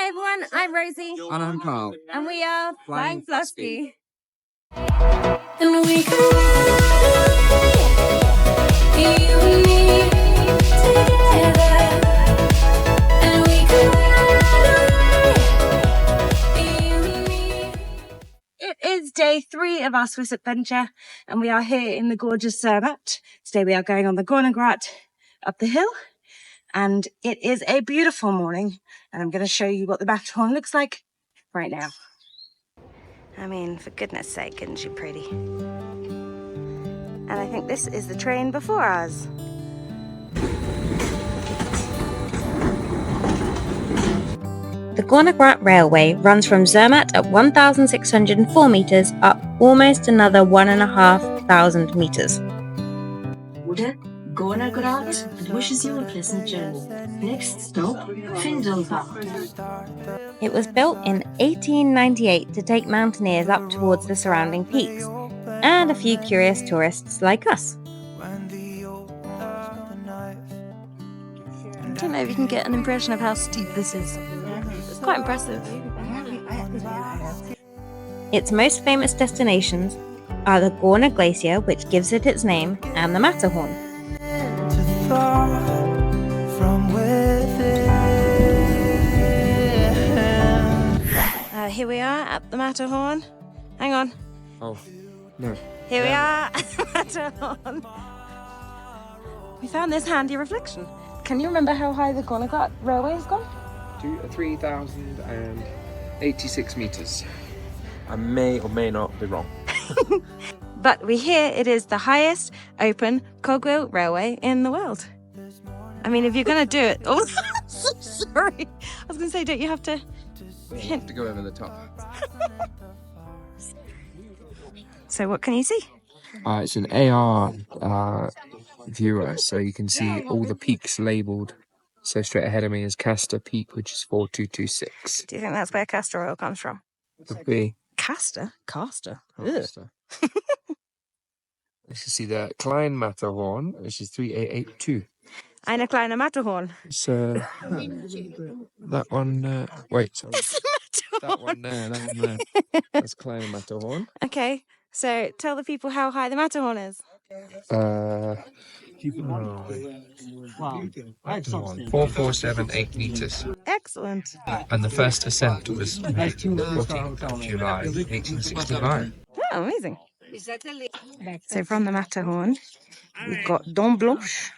Hi everyone, I'm Rosie. And I'm Carl. And we are Flying Fluskey. And we can you and me together. And we can you and me. It is day 3 of our Swiss adventure, and we are here in the gorgeous Zermatt. Today we are going on the Gornergrat up the hill, and it is a beautiful morning, and I'm going to show you what the Matterhorn looks like right now. I mean, for goodness sake, isn't she pretty? And I think this is the train before us. The Gornergrat Railway runs from Zermatt at 1,604 metres up almost another 1,500 metres. Oder Gornergrat wishes you a pleasant journey. Next stop, Findelbach. It was built in 1898 to take mountaineers up towards the surrounding peaks, and a few curious tourists like us. I don't know if you can get an impression of how steep this is. It's quite impressive. Its most famous destinations are the Gorner Glacier, which gives it its name, and the Matterhorn. Here we are at the Matterhorn. Hang on. Oh, no. Here we are at the Matterhorn. We found this handy reflection. Can you remember how high the Gornergrat Railway has gone? 3,086 metres. I may or may not be wrong. But we hear it is the highest open Cogwheel railway in the world. I mean, if you're going to do it... Oh, sorry. I was going to say, don't you have to... You have to go over the top. So what can you see? It's an AR viewer, so you can see all the peaks labelled. So straight ahead of me is Castor Peak, which is 4226. Do you think that's where castor oil comes from? Could be. Castor? Castor? Castor. You can see the Klein Matterhorn, which is 3882. Eine kleine Matterhorn. So that one, wait, sorry. It's a That Matterhorn. one there, that's Klein Matterhorn. Okay, so tell the people how high the Matterhorn is. 4478 metres. Excellent. And the first ascent was 14th of July 1865. Oh, amazing. So from the Matterhorn, we've got Dent Blanche,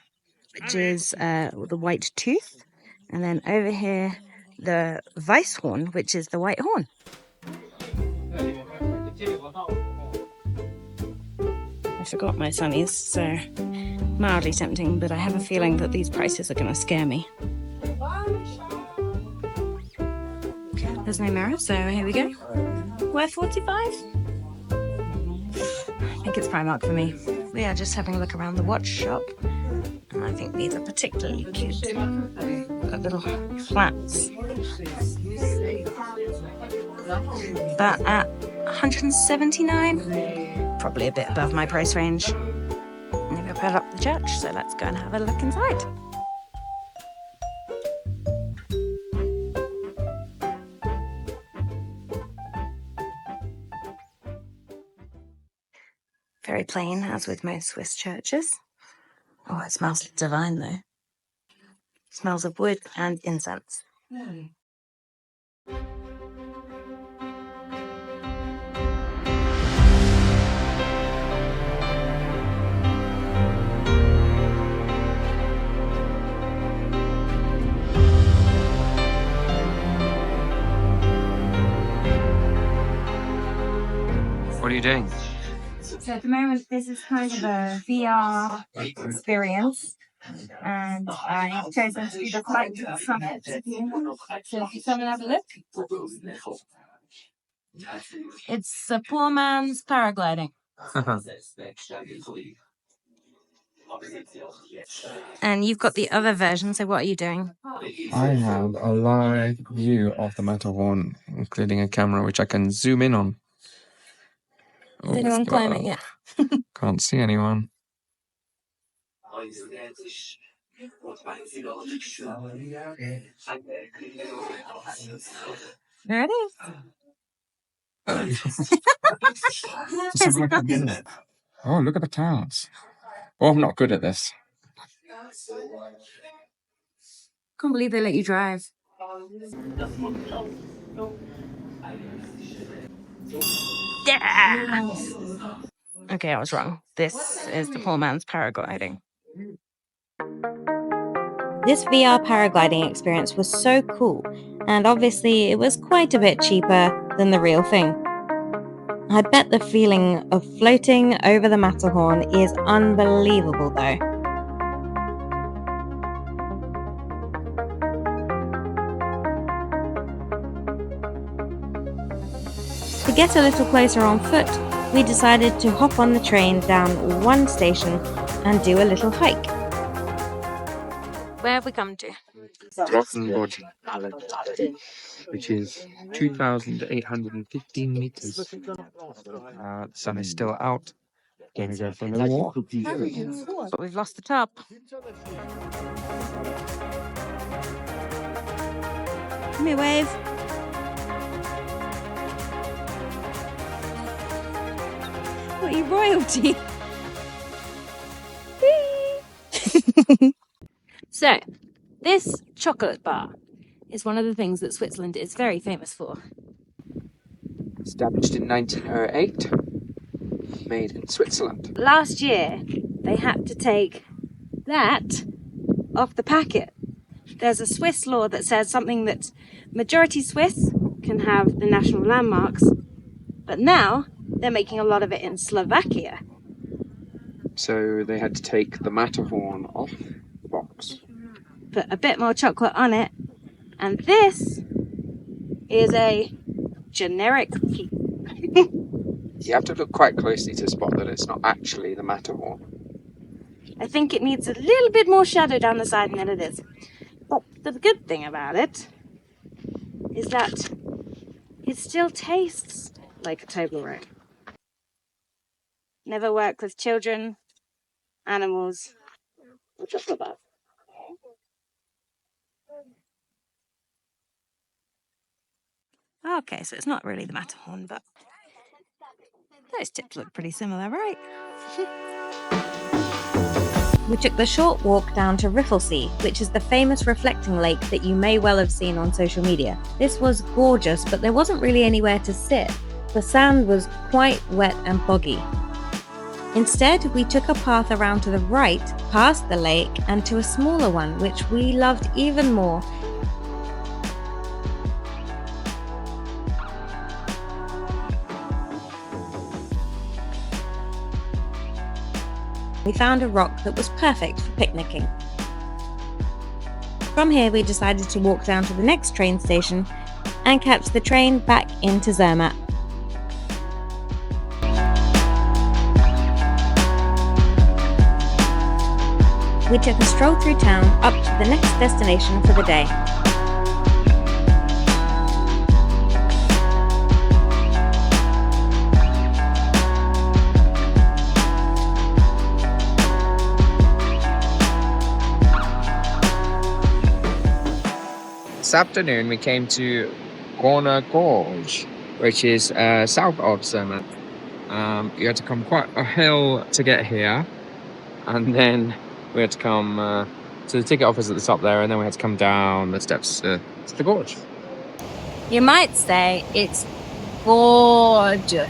which is the white tooth. And then over here, the Weisshorn, which is the white horn. I forgot my sunnies, so mildly tempting, but I have a feeling that these prices are going to scare me. There's no mirror, so here we go. We're 45. I think it's Primark for me. We are just having a look around the watch shop, and I think these are particularly cute. Got little flats. But at 179, probably a bit above my price range. Maybe I'll put up the church, so let's go and have a look inside. Very plain, as with most Swiss churches. Oh, it smells divine, though. It smells of wood and incense. What are you doing? So at the moment, this is kind of a VR experience, and I have chosen to do the flight to the summit. So if you come and have a look, it's a poor man's paragliding. And you've got the other version, so what are you doing? I have a live view of the Matterhorn, including a camera which I can zoom in on. Is anyone climbing yet? Can't see anyone. There it is. Just have a look at it. Oh, look at the clouds. Oh, I'm not good at this. Can't believe they let you drive. Yeah. Okay, I was wrong. This is the poor man's paragliding. This VR paragliding experience was so cool, and obviously it was quite a bit cheaper than the real thing. I bet the feeling of floating over the Matterhorn is unbelievable though. To get a little closer on foot, we decided to hop on the train down one station and do a little hike. Where have we come to? Rotenboden, which is 2,815 meters. The sun is still out. Going to go for a little walk. But we've lost the top. Give me a wave. What are you, royalty? So, this chocolate bar is one of the things that Switzerland is very famous for. Established in 1908. Made in Switzerland. Last year, they had to take that off the packet. There's a Swiss law that says something that majority Swiss can have the national landmarks, but now they're making a lot of it in Slovakia. So they had to take the Matterhorn off the box. Put a bit more chocolate on it, and this is a generic peak. You have to look quite closely to spot that it's not actually the Matterhorn. I think it needs a little bit more shadow down the side than it is. But the good thing about it is that it still tastes like a Toblerone. Never work with children, animals, or chocolate bars. Okay, so it's not really the Matterhorn, but those tips look pretty similar, right? We took the short walk down to Riffelsee, which is the famous reflecting lake that you may well have seen on social media. This was gorgeous, but there wasn't really anywhere to sit. The sand was quite wet and boggy. Instead, we took a path around to the right, past the lake, and to a smaller one, which we loved even more. We found a rock that was perfect for picnicking. From here, we decided to walk down to the next train station and catch the train back into Zermatt. We took a stroll through town up to the next destination for the day. This afternoon we came to Gorner Gorge, which is south of Zermatt. You had to come quite a hill to get here, and then we had to come to the ticket office at the top there, and then we had to come down the steps to the gorge. You might say it's gorgeous.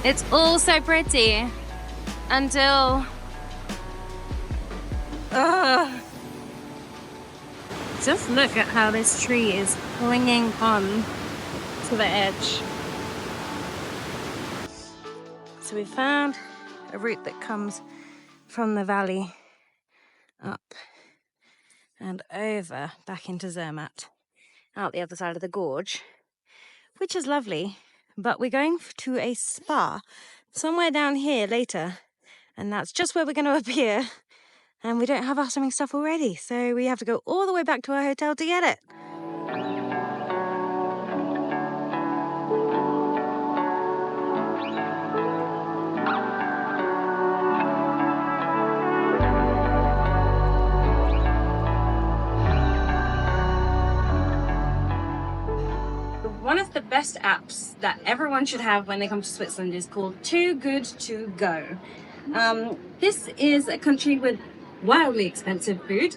It's all so pretty until just look at how this tree is clinging on to the edge. So we found a route that comes from the valley up and over back into Zermatt, out the other side of the gorge, which is lovely. But we're going to a spa somewhere down here later, and that's just where we're going to appear. And we don't have our swimming stuff already, so we have to go all the way back to our hotel to get it. One of the best apps that everyone should have when they come to Switzerland is called Too Good To Go. This is a country with wildly expensive food,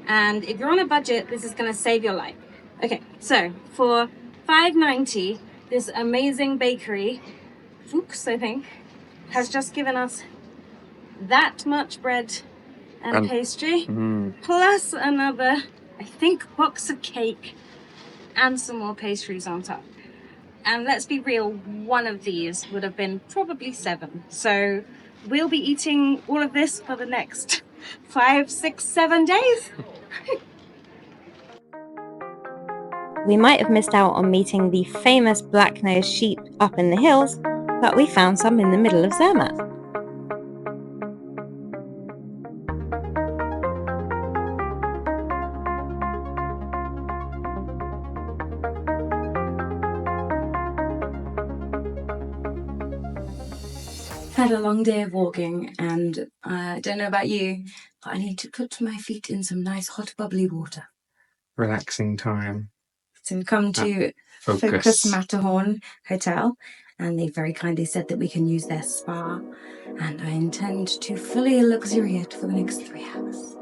and if you're on a budget, this is going to save your life. Okay, so for $5.90, this amazing bakery, Fuchs, I think, has just given us that much bread and pastry, plus another, I think, box of cake and some more pastries on top. And let's be real, one of these would have been probably 7. So we'll be eating all of this for the next 5, 6, 7 days. We might have missed out on meeting the famous Blacknose sheep up in the hills, but we found some in the middle of Zermatt. Had a long day of walking, and I don't know about you, but I need to put my feet in some nice hot bubbly water. Relaxing time. So we've come to Focus Matterhorn Hotel, and they very kindly said that we can use their spa, and I intend to fully luxuriate for the next 3 hours.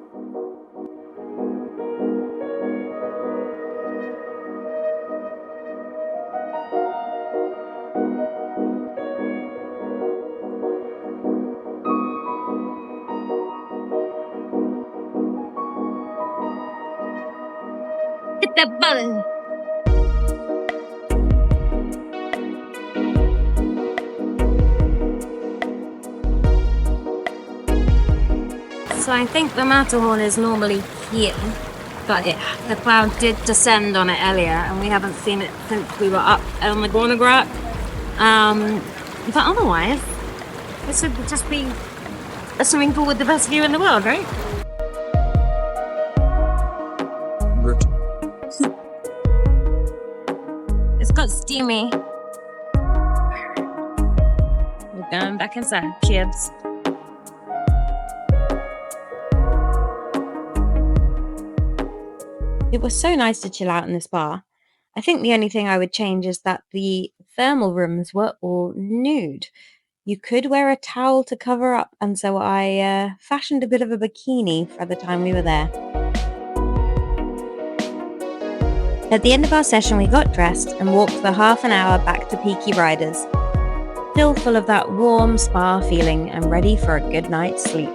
Hit that button! So I think the Matterhorn is normally here, but the cloud did descend on it earlier, and we haven't seen it since we were up on the Gornergrat. But otherwise, this would just be a swimming pool with the best view in the world, right? It's got steamy. We're going back inside. Cheers. It was so nice to chill out in the spa. I think the only thing I would change is that the thermal rooms were all nude. You could wear a towel to cover up, and so I fashioned a bit of a bikini for the time we were there. At the end of our session, we got dressed and walked for half an hour back to Peaky Riders, still full of that warm spa feeling and ready for a good night's sleep.